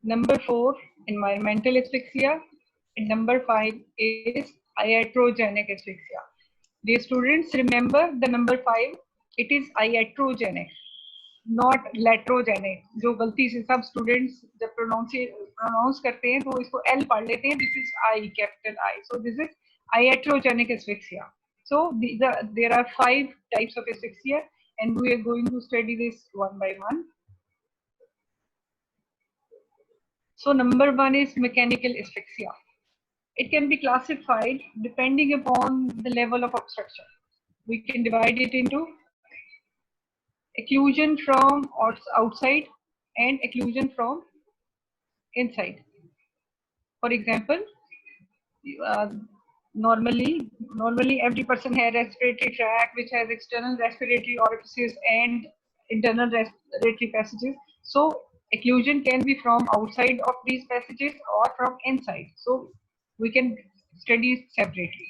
Number 4, environmental asphyxia. And number 5 is iatrogenic asphyxia. Dear students, remember the number 5, it is iatrogenic, not laterogenic. जो गलती से सब students जब pronounce करते हैं तो इसको L पढ़ लेते हैं. This is I, capital I. So this is iatrogenic asphyxia. So there are 5 types of asphyxia, and we are going to study this one by one. So number 1 is mechanical asphyxia. It can be classified depending upon the level of obstruction. We can divide it into occlusion from outside and occlusion from inside. For example, uh, normally every person has respiratory tract which has external respiratory orifices and internal respiratory passages. So occlusion can be from outside of these passages or from inside. So we can study separately.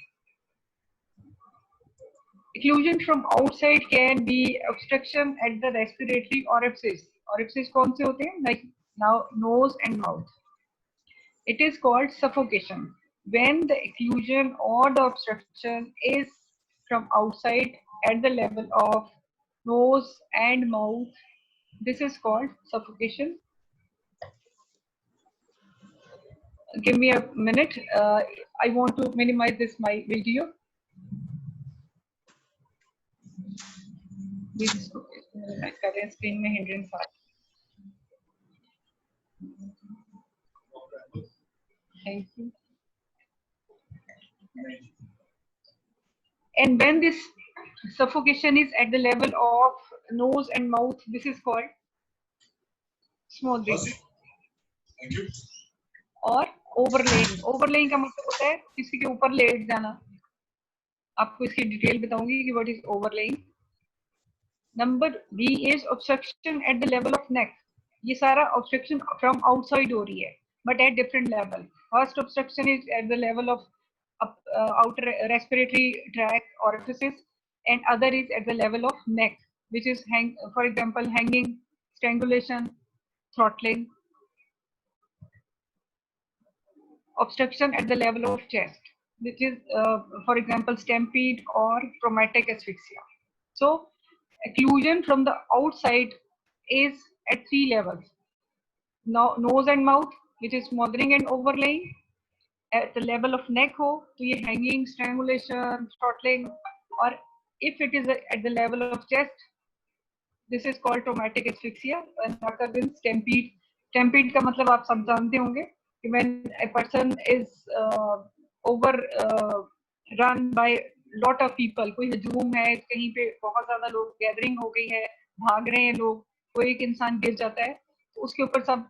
Occlusion from outside can be obstruction at the respiratory orifices. Orifices कौन से होते हैं? Like now nose and mouth. It is called suffocation. When the occlusion or the obstruction is from outside at the level of nose and mouth, this is called suffocation. Give me a minute. I want to minimize my video. This current screen में hindrance uh. Thank you. And when this suffocation is at the level of nose and mouth, this is called smothering. Thank you. और ओवरलेइंग. ओवरलेइंग का मतलब होता है किसी के ऊपर late जाना. आपको इसकी डिटेल बताऊंगी कि what is overlaying. Number B is obstruction at the level of neck. ये सारा ऑब्स्ट्रक्शन फ्रॉम आउटसाइड हो रही है but at different level. First obstruction is at the level of outer respiratory tract orifices and other is at the level of neck, which is for example hanging, strangulation, throttling. Obstruction at the level of chest, which is for example stampede or traumatic asphyxia. So occlusion from the outside is at 3 levels. Now nose and mouth, which is smothering and overlaying. At the level of neck ho to ye hanging, strangulation, throttling. Or if it is at the level of chest, this is called traumatic asphyxia. And occurs in stampede. Stampede का मतलब आप सब जानते होंगे कि when a person is overrun by lot of people, कोई हजूम है, कहीं पे बहुत ज्यादा लोग गैदरिंग हो गई है, भाग रहे हैं लोग, कोई एक इंसान गिर जाता है तो उसके ऊपर सब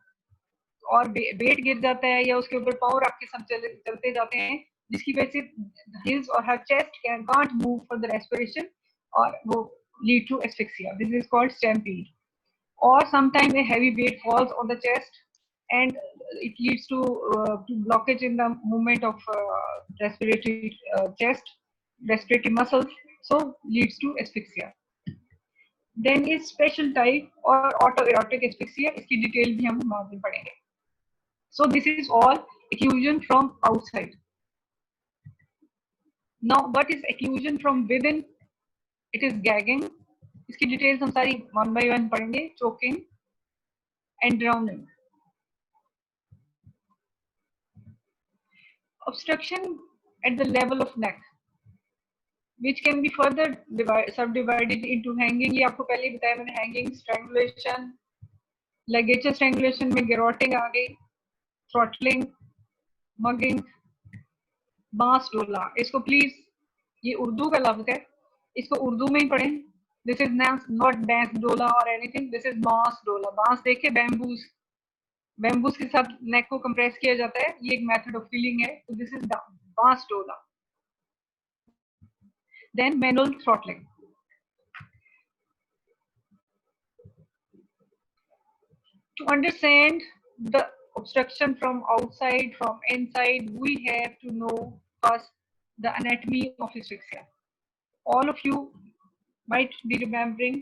और वेट गिर जाता है या उसके ऊपर पावर आपके सब चलते जाते हैं, जिसकी वजह से his or her chest can't move for the respiration और वो lead to asphyxia. This is called stampede. Or sometimes a heavy weight falls on the chest and it leads to blockage in the movement of respiratory respiratory muscles, so leads to asphyxia. Then is special type or autoerotic asphyxia. इसकी detail भी हम बाद में पढ़ेंगे. So this is all occlusion from outside. Now what is occlusion from within? It is gagging. इसकी details हम सारी one by one पढ़ेंगे. Choking and drowning. Obstruction at the level of neck, which can be further subdivided into hanging. ये आपको पहले ही बताया मैंने. Hanging, strangulation, ligature strangulation में garroting आ गई, throttling, mugging, बांस डोला. इसको प्लीज, ये उर्दू का लफ्ज है, इसको उर्दू में ही पढ़ें. दिस इज नॉट बैंस डोला और एनीथिंग. दिस इज बांस डोला. बांस देखे, बैम्बूज, बैम्बूज के साथ नेक को कंप्रेस किया जाता है. ये एक मेथड ऑफ फीलिंग है. तो this is bansdola. Then manual throttling. To understand the obstruction from outside, from inside, we have to know first the anatomy of asphyxia. All of you might be remembering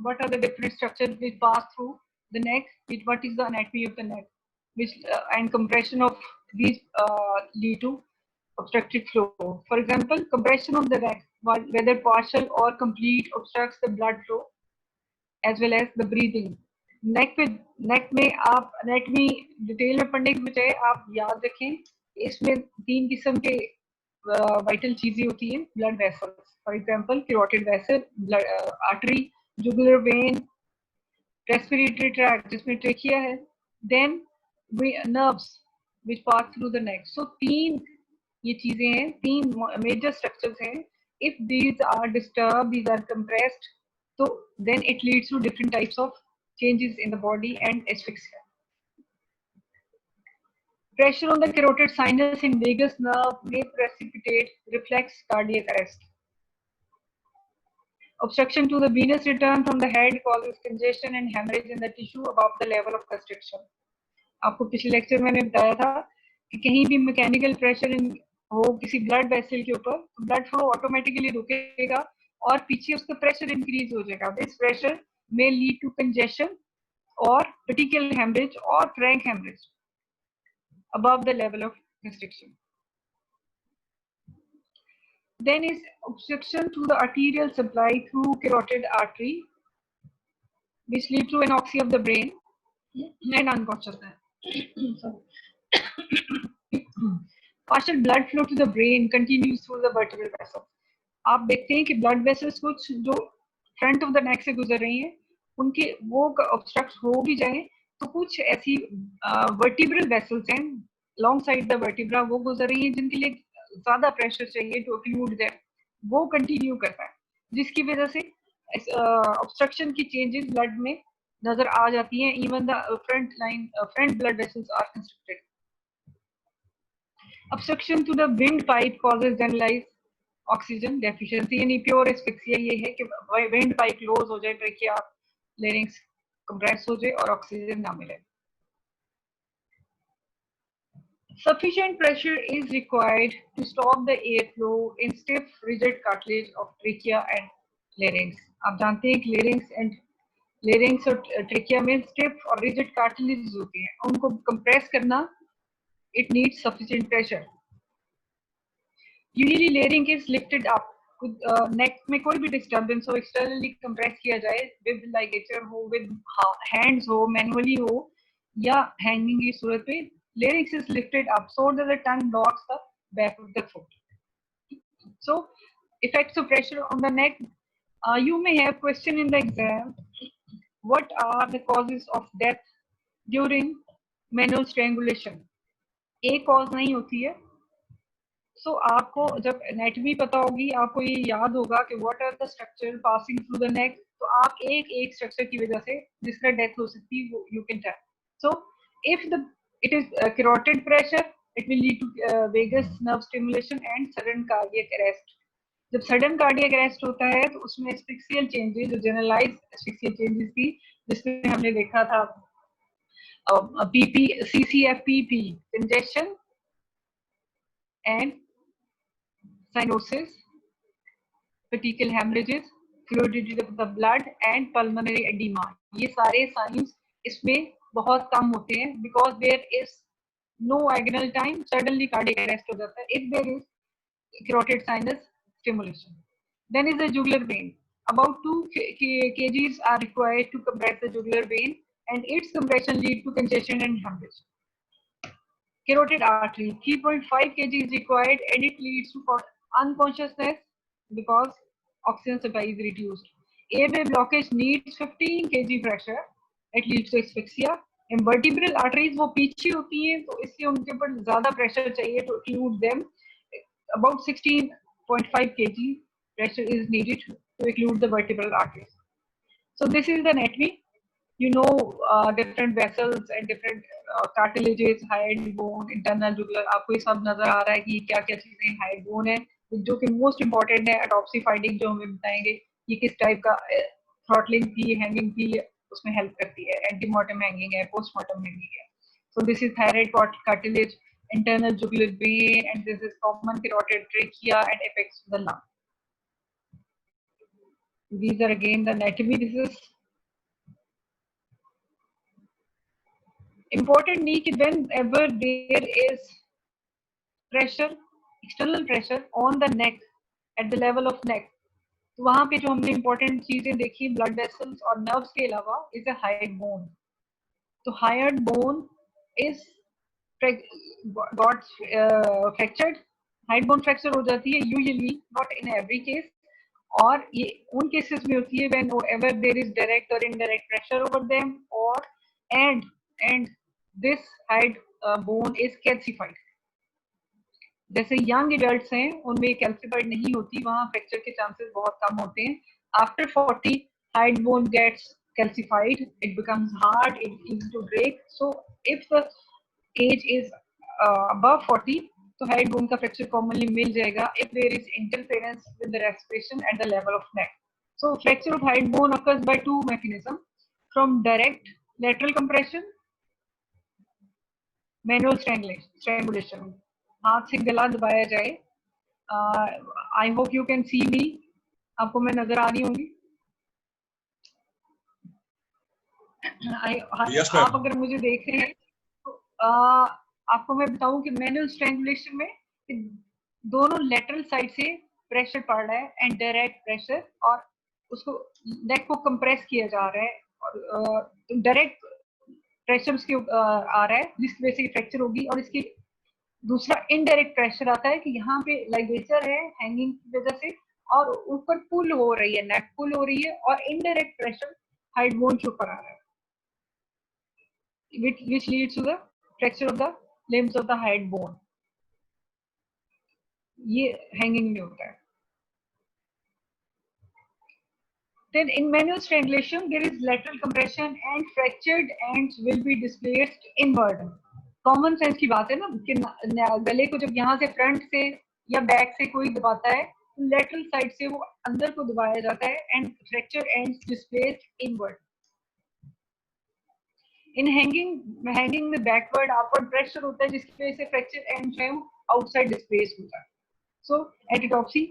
what are the different structures which pass through the neck. What is the anatomy of the neck? which and compression of these lead to obstructed flow. For example, compression of the neck, whether partial or complete, obstructs the blood flow as well as the breathing. नेक में आप anatomy detail में पढ़ने की बजाय आप याद रखें इसमें 3 किस्म के वाइटल चीजें होती हैं blood vessels. For example carotid vessel, blood artery, jugular vein, respiratory tract जिसमें ट्रेकिया है, then nerves which pass through the neck. So 3 ये चीजें हैं, 3 major structures हैं. If these are disturbed, these are compressed, so then it leads to different types of changes in the body and asphyxia. Pressure on the carotid sinus and vagus nerve may precipitate reflex cardiac arrest. Obstruction to the venous return from the head causes congestion and hemorrhage in the tissue above the level of constriction. आपको पिछले lecture में मैंने बताया था कि कहीं भी mechanical pressure हो किसी ब्लड वेसल के ऊपर तो ब्लड फ्लो ऑटोमेटिकली रुकेगा और पीछे उसका प्रेशर इंक्रीज हो जाएगा. This pressure may lead to congestion or petechial hemorrhage or frank hemorrhage above the level of constriction. Then is obstruction to the arterial supply through carotid artery, which lead to anoxia of the brain and unconsciousness. Partial blood flow to the brain continues through the vertebral vessels. आप देखते हैं कि blood vessels कुछ जो front of the neck से गुजर रही हैं, उनके वो obstruct हो भी जाएं, तो कुछ ऐसी vertebral vessels हैं alongside the vertebra वो गुजर रही हैं जिनके लिए ज़्यादा pressure चाहिए to occlude them, वो continue करता है, जिसकी वजह से obstruction की changes blood में नजर आ जाती हैं. Even the front blood vessels are constricted. Obstruction to the windpipe causes generalized oxygen deficiency. यानी pure asphyxia ये है कि windpipe close हो जाए, trachea, larynx compress हो जाए और oxygen ना मिले. Sufficient pressure is required to stop the airflow in stiff, rigid cartilage of trachea and larynx. आप जानते हैं कि larynx और trachea में stiff और rigid cartilages होती हैं. उनको compress करना, it needs sufficient pressure. Usually larynx is lifted up. नेक में कोई भी डिस्टर्बेंस हो एक्सटर्नली कंप्रेस किया जाए विद लाइगेचर हो, विद हैंड्स हो, मैनुअली हो या हैंगिंग की सूरत पे, larynx is lifted up so that the tongue blocks the back of the throat. So effects of pressure on the neck. You may have question in the exam. What are the causes of death during manual strangulation? एक cause नहीं होती है. So आपको जब anatomy पता होगी, आपको ये याद होगा कि what are the structure passing through the neck, तो आप एक स्ट्रक्चर की वजह से जिसका डेथ हो सकती है वो you can tell. So if the it is carotid pressure, it will lead to vagus nerve stimulation and sudden cardiac arrest. जब सडन कार्डियक अरेस्ट होता है तो उसमें एस्फिक्सियल चेंजेस, जो जनरलाइज्ड एस्फिक्सियल चेंजेस थी जिसमें हमने देखा था PP, CCFPP, congestion and cyanosis, petechial hemorrhages, fluidity of the blood and pulmonary edema. ये सारे signs इसमें बहुत कम होते हैं because there is no agonal time, suddenly cardiac arrest हो जाता है if there is carotid sinus stimulation. Then is the jugular vein. About 2 kgs are required to compress the jugular vein and its compression lead to congestion and hemorrhage. Carotid artery, 3.5 kg is required and it leads to unconsciousness because oxygen supply is reduced. Airway blockage needs 15 kg pressure. It leads to asphyxia. And vertebral arteries वो पीछे होती हैं तो इसलिए उनके ऊपर ज़्यादा pressure चाहिए to occlude them. About 16.5 kg pressure is needed to occlude the vertebral arteries. So this is the anatomy. You know different vessels and different cartilages, hyoid bone, internal jugular. आपको ये सब नजर आ रहा है कि क्या क्या चीजें hyoid bone है, जो कि मोस्ट इम्पोर्टेंट है autopsy finding जो हमें बताएंगे ये किस टाइप का थ्रॉटलिंग थी, हैंगिंग थी, उसमें हेल्प करती है. एंटीमॉर्टम हैंगिंग है, पोस्टमॉर्टम हैंगिंग है. So this is thyroid cartilage, internal jugular vein, and this is common carotid trachea and affects the lung. These are again the anatomy. This is important नहीं कि whenever there is pressure, external pressure on the neck at the level of neck, तो वहां पे जो हमने important चीजें देखी blood vessels और nerves के अलावा is a hyoid bone. तो hyoid bone is got fractured. hyoid bone fracture हो जाती है usually, not in every case, और ये उन केसेस में होती है whenever there is direct or indirect pressure over them, or and this hyoid bone is calcified. जैसे यंग एडल्ट्स हैं उनमें कैल्सिफाइड नहीं होती, वहां फ्रैक्चर के चांसेस बहुत कम होते हैं. After 40 hyoid bone gets calcified, it becomes hard, it begins to break. So if the age is above 40, तो hyoid bone का fracture commonly मिल जाएगा if there is interference with the respiration at the level of neck. So fracture of hyoid bone occurs by two mechanisms: from direct lateral compression, manual strangulation, हाथ से गला दबाया जाए. I hope you can see me, आपको मैं नजर आ रही होंगी. Yes, आप ma'am. अगर मुझे देख रहे हैं तो आपको मैं बताऊं कि मैनुअल स्ट्रैंगुलेशन में दोनों लेटरल साइड से प्रेशर पड़ रहा है एंड डायरेक्ट प्रेशर, और उसको नेक को कंप्रेस किया जा रहा है और डायरेक्ट प्रेशर उसके आ रहा है जिसकी वजह से फ्रैक्चर होगी. और इसकी दूसरा इनडायरेक्ट प्रेशर आता है कि यहाँ पे लाइगेचर है हैंगिंग की वजह से और ऊपर पुल हो रही है, नेक पुल हो रही है, और इनडायरेक्ट प्रेशर हाइड बोन के ऊपर आ रहा है, which leads to the fracture of the limbs of the hyoid bone. ये हैंगिंग में होता है. Then in manual strangulation there is lateral compression and fractured ends will be displaced inward. Common sense की बात है ना कि गले को जब यहाँ से फ्रंट से या बैक से कोई दबाता है तो लेटरल साइड से वो अंदर को दबाया जाता है and fracture ends displaced inward. इन हैंगिंग में बैकवर्ड अपवर्ड प्रेशर होता है जिसकी वजह से फ्रैक्चर एंड्स है आउटसाइड डिस्प्लेस होता है. So at autopsy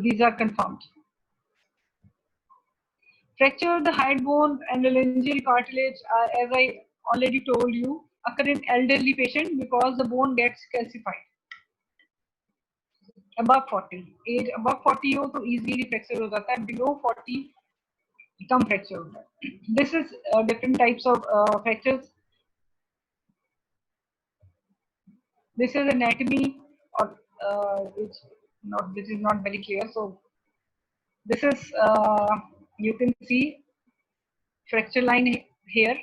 these are confirmed. Fracture of the hyoid bone and the laryngeal cartilage, as I already told you, occur in elderly patient because the bone gets calcified. Above 40, age above 40 हो तो easily fracture हो जाता है, below 40 कम fracture होता है. This is different types of fractures. This is anatomy, or this is not very clear. So this is you can see fracture line here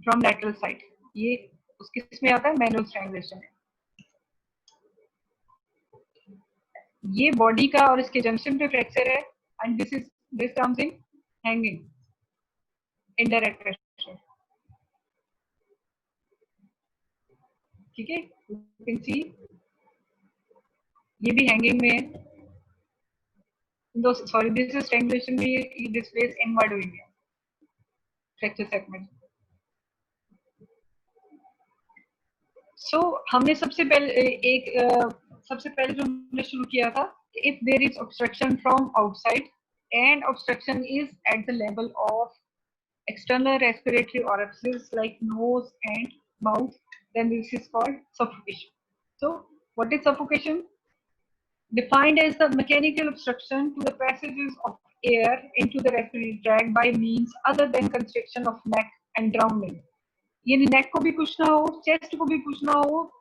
from lateral side. ये उसके इसमें आता है मैनुअल स्ट्रैंगुलेशन. ये body का और इसके जंक्शन पे फ्रैक्चर है and this comes in hanging indirect pressure. ठीक है, यू कैन सी ये भी हैंगिंग में है. सॉरी, दिस इज स्ट्रैंगुलेशन में डिस्प्लेस इनवर्ड हुई है फ्रैक्चर सेगमेंट. सो हमने सबसे पहले जो हमने शुरू किया था, if there is obstruction from outside and obstruction is at the level of external respiratory orifices like nose and mouth, then this is called suffocation. So what is suffocation? Defined as the mechanical obstruction to the passages of air into the respiratory tract by means other than constriction of neck and drowning. यानी नेक को भी कुछ ना हो, chest को भी कुछ ना हो,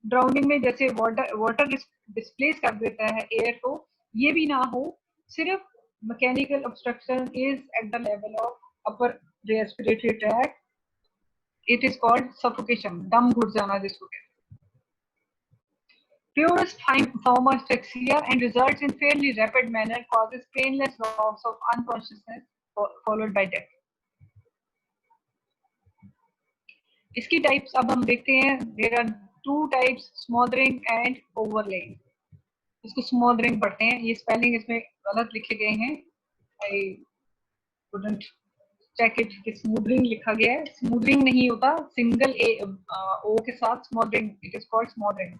ड्राउनिंग में जैसे वाटर डिस्प्लेस कर देता है एयर को, ये भी ना हो, सिर्फ mechanical obstruction is at the level of upper respiratory tract. It is called suffocation, दम घुट जाना जिसको कहते हैं. Purest form of asphyxia and results in fairly rapid manner, causes painless loss of unconsciousness followed by death. इसकी types अब हम देखते हैं. There are two types, smothering and overlaying. इसको स्मोदरिंग पढ़ते हैं. ये स्पेलिंग इसमें गलत लिखे गए हैं, आई कुडंट चेक इट कि स्मूदरिंग लिखा गया है. स्मूदरिंग नहीं होता, सिंगल ओ के साथ smothering, it is called smothering.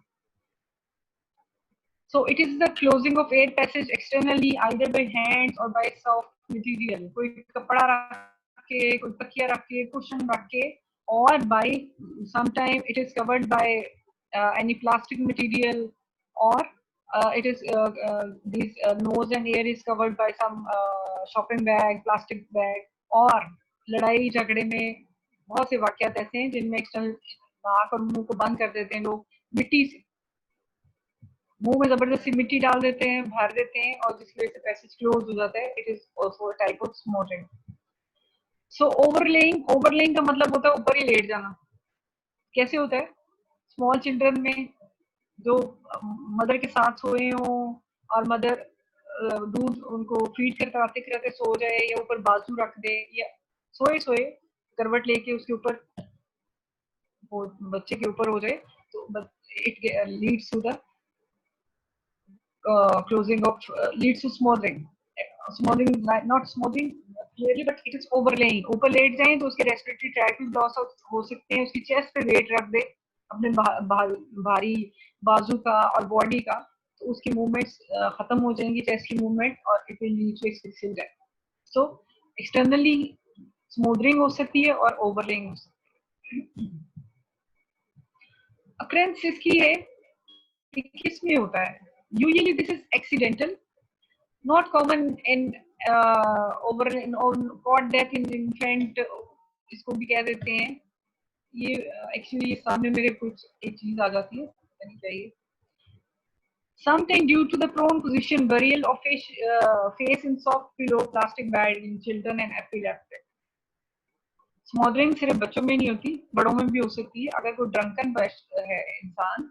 So it is the closing of air passage externally either by hands or by soft material. कोई कपड़ा रख के, कोई तकिया रख के, कुशन रख के, और by sometime it is covered by any plastic material, or it is this nose and ear is covered by some shopping bag, plastic bag. और लड़ाई झगड़े में बहुत से वाकयात ऐसे हैं जिनमें एक्सटर्नल नाक और मुंह को बंद कर देते हैं लोग मिट्टी से, मुंह में जबरदस्ती मिट्टी डाल देते हैं, भर देते हैं, और जिसकी वजह से पैसेज क्लोज हो जाता है. It is also a type of smothering. So overlaying का मतलब होता है ऊपर ही लेट जाना. कैसे होता है? स्मॉल चिल्ड्रन में जो मदर के साथ सोए हो और मदर दूध उनको फीड करते कराते सो जाए, या ऊपर बाजू रख दे, या सोए करवट लेके उसके ऊपर वो बच्चे के ऊपर हो जाए, तो it leads to the closing of leads to smothering. Smothering, not smothering clearly, but it is overlaying. ऊपर लेट जाएं तो उसके रेस्पिरेटरी ट्रैक्ट में लॉस हो सकते हैं. उसकी चेस्ट पे वेट रख दे अपने भारी बाजू का और बॉडी का, तो उसकी मूवमेंट्स खत्म हो जाएंगी, चेस्ट की मूवमेंट, और it will lead to asphyxial death. So externally smothering हो सकती है और ओवरलेइंग हो सकती है. अक्रेंस इसकी है कि किस में होता है. Usually this is accidental, not common in caught death in infant, इसको भी कह देते हैं. ये एक्चुअली सामने मेरे कुछ एक चीज आ जाती है, नहीं चाहिए. Sometimes due to the prone position, burial of face in soft pillow, plastic bag in children and epileptic. स्मोथरिंग सिर्फ बच्चों में नहीं होती, बड़ों में भी हो सकती है. अगर कोई ड्रंकन है इंसान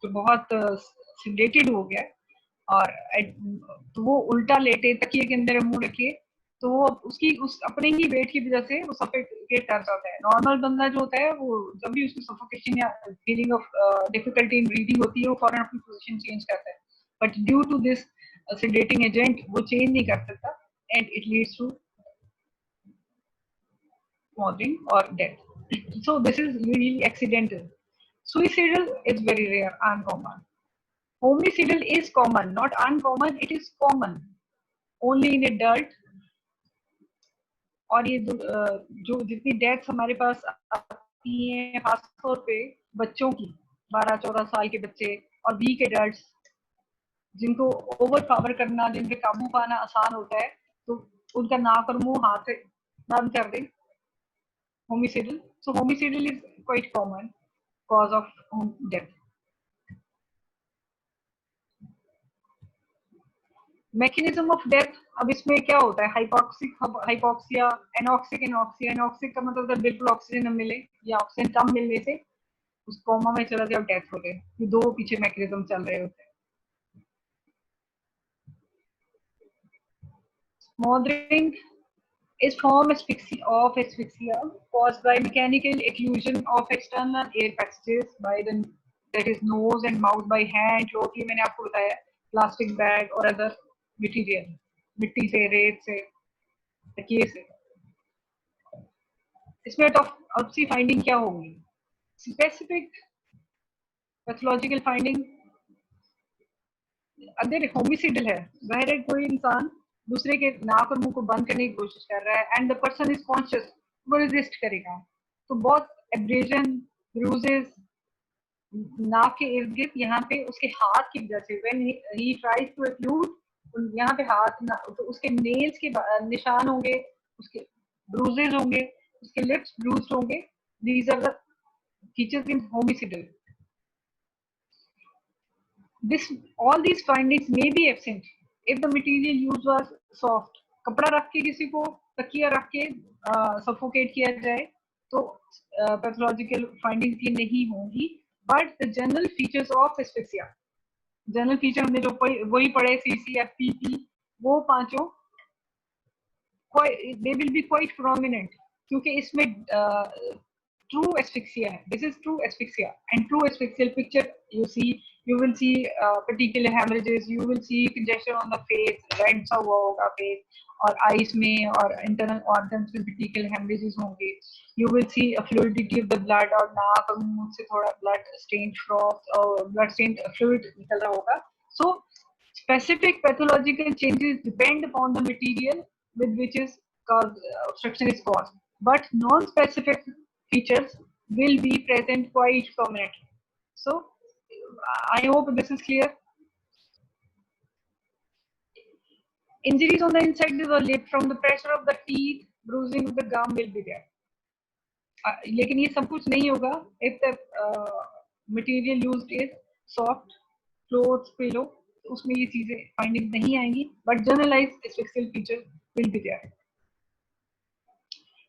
जो बहुत सिडेटेड हो गया और तो वो उल्टा लेटे तकिए के अंदर मुंह रखे, तो वो उस अपने ही वेट की वजह से वो सफोकेट कर जाता है. नॉर्मल बंदा जो होता है वो जब भी उसको सफोकेशन या feeling of difficulty in breathing होती है, वो फौरन अपनी पोजीशन चेंज करता है. But due to this sedating agent वो चेंज नहीं कर सकता, and it leads to smothering or death. So this is usually accidental. Suicidal is very rare, uncommon. Homicidal is common, not uncommon, it is common. Only in adult. और ये जो जितनी deaths हमारे पास आती हैं खासतौर पे बच्चों की, 12-14 साल के बच्चे और वीक एडल्ट्स जिनको ओवर पावर करना, जिन पे काबू पाना आसान होता है, तो उनका नाक और मुंह हाथ से बंद कर दें. Homicidal. So homicidal is quite common cause of death. Mechanism of death. अब इसमें क्या होता है? हाइपोक्सिया, एनॉक्सिक का मतलब है बिल्कुल ऑक्सीजन न मिले या ऑक्सीजन कम मिलने से उस कोमा में चला जाए और डेथ हो जाए. ये दो पीछे मैकेनिज्म चल रहे होते हैं. Smothering is form of asphyxia caused by mechanical occlusion of external air passages by the that is nose and mouth by hand, जो कि मैंने आपको बताया प्लास्टिक बैग और अदर मटेरियल, मिट्टी से, रेत से, तकिए से. इसमें अब सी फाइंडिंग क्या होगी? Specific pathological finding. अगर होमिसिडल है, जाहिर है कोई इंसान दूसरे के नाक और मुंह को बंद करने की कोशिश कर रहा है and the person is conscious, वो रेजिस्ट करेगा, तो बहुत एब्रेजन, ब्रूजेस नाक के इर्द गिर्द यहाँ पे उसके हाथ की वजह से, व्हेन ही ट्राइज टू एक्लूड, यहाँ पे हाथ तो उसके नेल्स के निशान होंगे, उसके ब्रूजेस होंगे, उसके लिप्स ब्रूज्ड होंगे. These are the features in homicidal. All these findings may be absent if the material used was soft. कपड़ा रख के किसी को तकिया रख के सफोकेट किया जाए तो पैथोलॉजिकल फाइंडिंग्स ये नहीं होंगी. But the general features of asphyxia, general feature हमने जो वही पढ़े CCFPP, वो पांचों they will be quite prominent क्योंकि इसमें true asphyxia है. This is true asphyxia, and true asphyxial picture you will see particular hemorrhages, you will see congestion on the face, rents हुआ होगा face, और eyes में और internal organs में particular hemorrhages होंगे. You will see a fluidity of the blood, और नाक और मुंह से थोड़ा blood stained froth और blood stained fluid निकल रहा होगा. So specific pathological changes depend upon the material with which is obstruction is caused, but non-specific features will be present quite prominently. So I hope this is clear. Injuries on the inside of the lip from the pressure of the teeth, bruising of the gum will be there. लेकिन ये सब कुछ नहीं होगा if the material used is soft clothes pillow, उसमें ये चीजें finding नहीं आएंगी, but generalized asphyxial features will be there.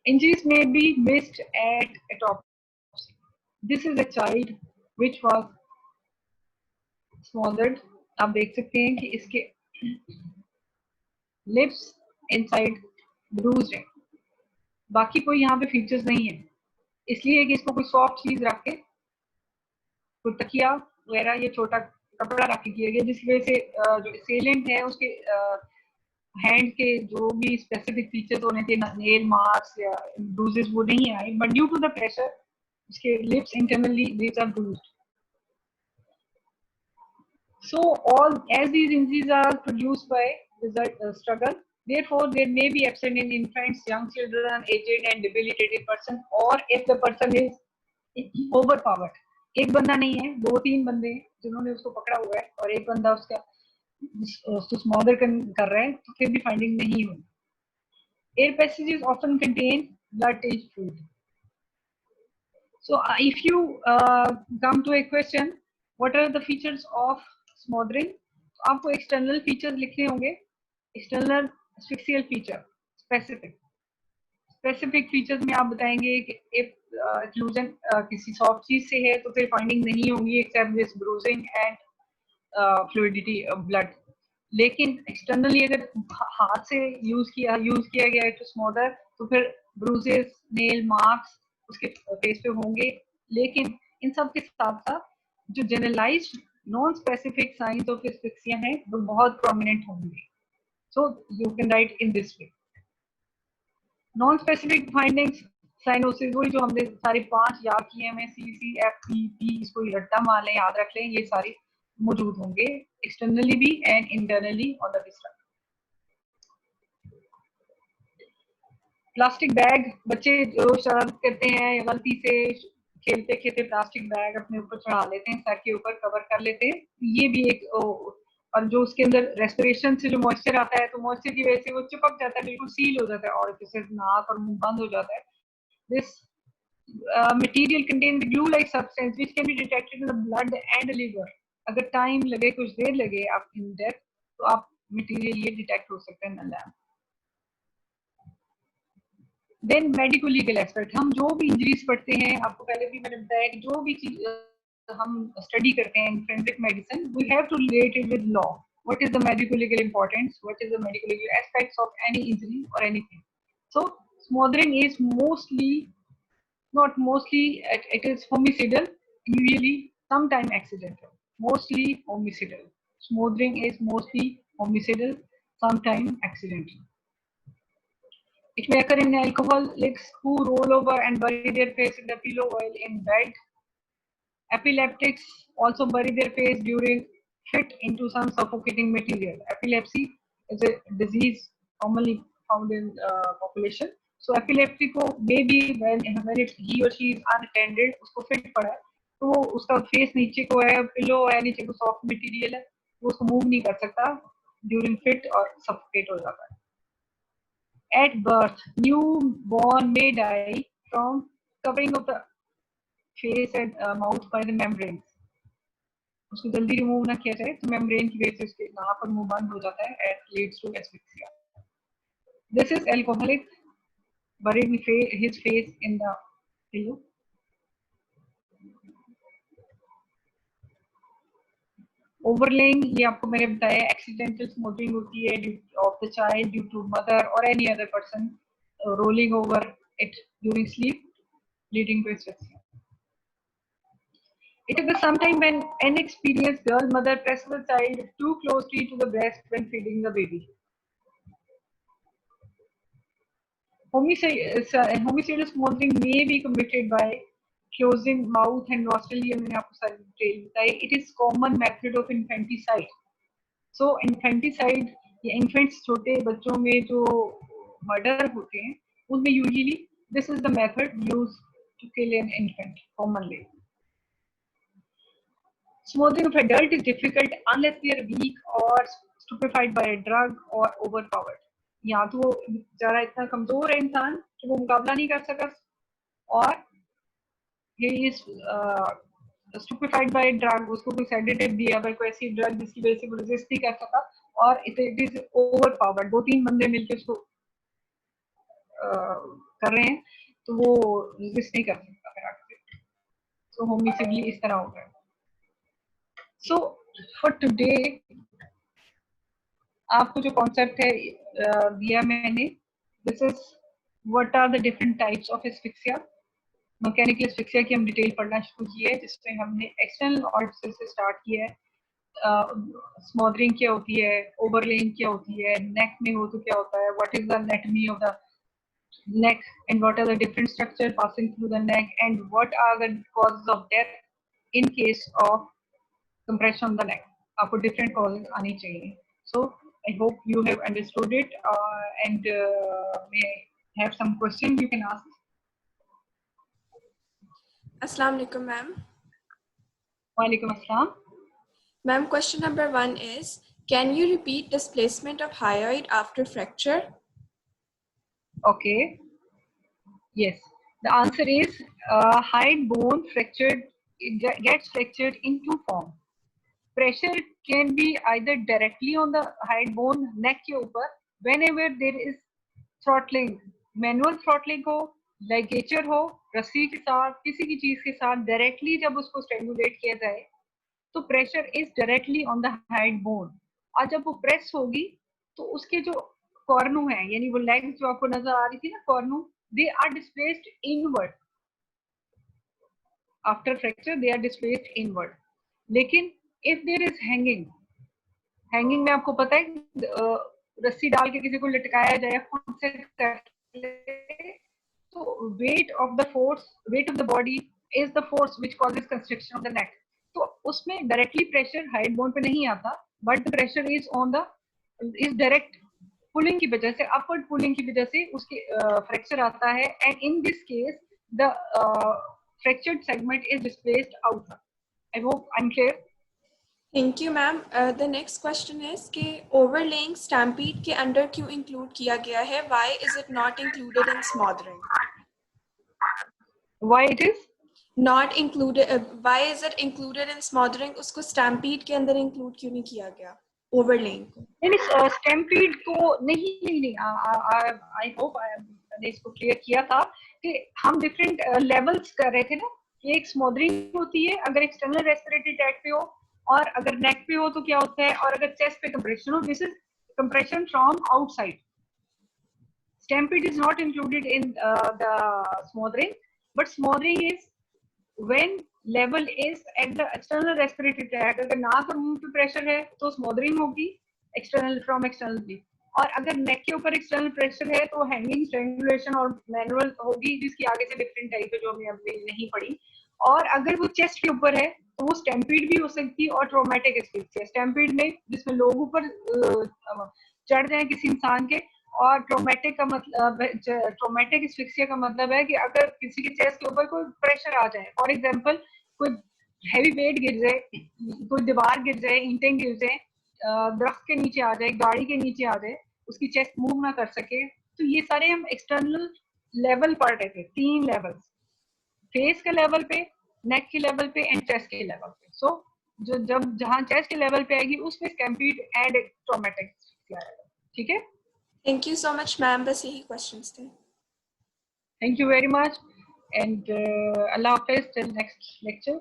Injuries may be missed at autopsy. This is a child which was smothered. आप देख सकते हैं कि इसके lips inside bruised है, बाकी कोई यहाँ पे फीचर्स नहीं है, इसलिए कि इसको कोई सॉफ्ट चीज रख के, कोई तकिया वगैरह ये छोटा कपड़ा रख के किया गया, जिस वजह से जो सेलेंट है उसके हैंड के जो भी स्पेसिफिक फीचर्स होने थे, नेल मार्क्स या ब्रूजेस, वो नहीं आए, but due to the pressure उसके lips internally these are bruised. So all as these injuries are produced by struggle, therefore there may be absent in infants, young children, aged and debilitated person, or if the person is overpowered. एक बंदा नहीं है, 2-3 बंदे जिन्होंने उसको पकड़ा हुआ है और एक बंदा उसको स्मॉदर कर रहा है, तो फिर भी फाइंडिंग नहीं होगी. Air passages often contain blood-tinged fluid. So if you come to a question, what are the features of smothering? तो आपको external features लिखने होंगे. External asphyxial feature, specific features में आप बताएंगे कि if occlusion किसी soft चीज से है तो फिर finding नहीं होगी except this bruising and fluidity of blood. लेकिन externally अगर हाथ से यूज किया गया है to smother, तो फिर bruises, nail marks उसके फेस पे होंगे. लेकिन इन सब के साथ साथ जो generalized non specific signs of asphyxia हैं वो बहुत प्रोमिनेंट होंगे. So you can write in this way. Non specific findings, cyanosis, वही जो हमने सारे 5 याद किए हैं, CC, FP, P, इसको रट्टा मार लें, याद रख लें, ये सारे मौजूद होंगे एक्सटर्नली भी and internally on the distract. Plastic bag, बच्चे जो शरारत करते हैं गलती से खेलते खेलते प्लास्टिक बैग अपने ऊपर चढ़ा लेते हैं, सर के ऊपर कवर कर लेते हैं, ये भी एक, और जो उसके अंदर रेस्पिरेशन से जो मॉइस्चर आता है, तो मॉइस्चर की वजह से वो चिपक जाता है, बिल्कुल सील हो जाता है और जैसे नाक और मुंह बंद हो जाता है. This material contain glue like substance which can be detected in the blood and liver. अगर टाइम लगे, कुछ देर लगे आप इन डेप्थ, तो आप मटेरियल ये डिटेक्ट हो सकते हैं lab. Then medico legal aspect, हम जो भी इंजरीज पढ़ते हैं, आपको पहले भी मैंने बताया कि जो भी चीज हम स्टडी करते हैं in forensic medicine, we have to relate it with law. What is the medico legal importance, what is the medico legal aspects of any injury और anything. So smothering is mostly, not mostly, it is homicidal, usually sometime accidental, mostly homicidal. Smothering is mostly homicidal, sometime accidental. It may occur in alcoholics who roll over and bury their face in the pillow while in bed. Epileptics also bury their face during fit into some suffocating material. Epilepsy is a disease commonly found in population. So epileptic को maybe when he or she is unattended, उसको fit पड़ा है, तो वो उसका face नीचे को है, pillow है, नीचे को soft material है, वो उसको move नहीं कर सकता during fit और suffocate हो जाता है. At birth, newborn may die from covering of the face and mouth by the membranes. उसको जल्दी रिमूव ना किया जाए तो मेम्ब्रेन की वजह से उसके नाक और मुंह बंद हो जाता है. It leads to asphyxia. This is alcoholic burying his face in the pillow. Overlaying, ये आपको मैंने बताया, accidental smothering होती है of the child due to mother or any other person rolling over it during sleep, leading to asphyxia. It is sometime when inexperienced girl mother presses the child too closely to the breast when feeding the baby. Homicidal smothering may be committed by closing mouth and nostril. ये मैंने आपको सारी detail बताई. It is common method of infanticide. So infanticide, ये infants छोटे बच्चों में जो मर्डर होते हैं उनमें usually this is the method use to kill an infant commonly. Smothering of adult is difficult unless they are weak or stupefied by a drug or overpowered. या तो जरा इतना कमजोर है इंसान कि वो मुकाबला नहीं कर सका, और he is stupefied by a drug, उसको कोई सेडेटिव दिया, कोई ऐसी ड्रग जिसकी वजह से वो रेजिस्ट नहीं कर सका, और इट इज ओवरपावर्ड, 2-3 बंदे मिलकर उसको कर रहे हैं तो वो रेजिस्ट नहीं कर सकता फिर आगे. सो होमिसिडली इस तरह होगा. So for today आपको जो कॉन्सेप्ट है दिया मैंने, this is what are the different types of asphyxia. Mechanical asphyxia की हम डिटेल पढ़ना शुरू की है, जिसमें हमने एक्सटर्नल ऑरिफिस से स्टार्ट किया है. स्मॉदरिंग क्या होती है, ओवरलेइंग क्या होती है, नेक में हो तो क्या होता है, what is the anatomy of the neck and what are the different structure passing through the neck, and what are the causes of death in case of compression on the neck. आपको different causes आनी चाहिए. So I hope you have understood it, and may I have some question you can ask. Assalamu alaikum, ma'am. Walaikum assalam. Ma'am, question number 1 is, can you repeat displacement of hyoid after fracture? Okay. Yes. The answer is hyoid bone fractured, it gets fractured in two forms. Pressure can be either directly on the hyoid bone neck के ऊपर whenever there is throttling, manual throttling हो, ligature हो, रस्सी के साथ, किसी की चीज के साथ डायरेक्टली जब उसको स्ट्रेंगुलेट किया जाए तो pressure is directly on the hyoid bone. और जब वो प्रेस होगी तो उसके जो कॉर्नू है, यानी वो लेग्स जो आपको नजर आ रही थी ना, cornu, they are displaced inward. After fracture they are displaced inward. लेकिन if there is hanging में आपको पता है रस्सी डाल के किसी को लटकाया जाए खुद से कर ले, तो weight of the body is the force which causes constriction of the neck. तो उसमें डायरेक्टली प्रेशर हाइड बोन पे नहीं आता, but the pressure is direct pulling की वजह से, अपवर्ड पुलिंग की वजह से उसके फ्रैक्चर आता है, and in this case the fractured segment is displaced outside. I hope I'm clear. Thank you, ma'am. The next question is कि overlaying stampede के अंदर क्यों include किया गया है? Why is it not included in smothering? Why it is not included? Why is it included in smothering? उसको stampede के अंदर include क्यों नहीं किया गया? Overlaying को. नहीं, stampede को नहीं. I hope मैंने इसको क्लियर किया था कि हम डिफरेंट लेवल्स कर रहे थे ना, कि एक स्मोथरिंग होती है अगर एक्सटर्नल रेस्पिरेटरी ट्रैक्ट पे हो, और अगर नेक पे हो तो क्या होता है, और अगर चेस्ट पे कंप्रेशन हो, this is compression from outside. Stampede is not included in the smothering, but smothering is when level is at the external respiratory tract. अगर नाक और मुंह पे प्रेशर है तो स्मोथरिंग होगी एक्सटर्नल फ्रॉम एक्सटर्नल भी, और अगर नेक के ऊपर एक्सटर्नल प्रेशर है तो हैंगिंग, स्ट्रेंगुलेशन और मैनुअल होगी, जिसकी आगे से डिफरेंट टाइप है जो हमने अभी नहीं पढ़ी. और अगर वो चेस्ट के ऊपर है तो वो स्टैम्पीड भी हो सकती है और ट्रॉमेटिक एस्फिक्सिया. स्टैम्पीड में जिसमें लोग ऊपर चढ़ जाए किसी इंसान के, और ट्रॉमेटिक का मतलब, ट्रॉमेटिक एस्फिक्सिया का मतलब है कि अगर किसी के चेस्ट के ऊपर कोई प्रेशर आ जाए, फॉर एग्जांपल कोई हैवी वेट गिर जाए, कोई दीवार गिर जाए, ईंटें गिर जाए, दरख्त के नीचे आ जाए, गाड़ी के नीचे आ जाए, उसकी चेस्ट मूव ना कर सके, तो ये सारे हम एक्सटर्नल लेवल पढ़ रहे थे. 3 लेवल्स, फेस के लेवल पे, नेक के लेवल पे एंड चेस्ट के लेवल पे. सो जो जब जहां चेस्ट के लेवल पे आएगी उसमें स्टैम्पीड एंड ट्रॉमेटिक आएगा. ठीक है. Thank you so much, ma'am. बस यही questions थे. Thank you very much, and Allah Hafiz till next lecture.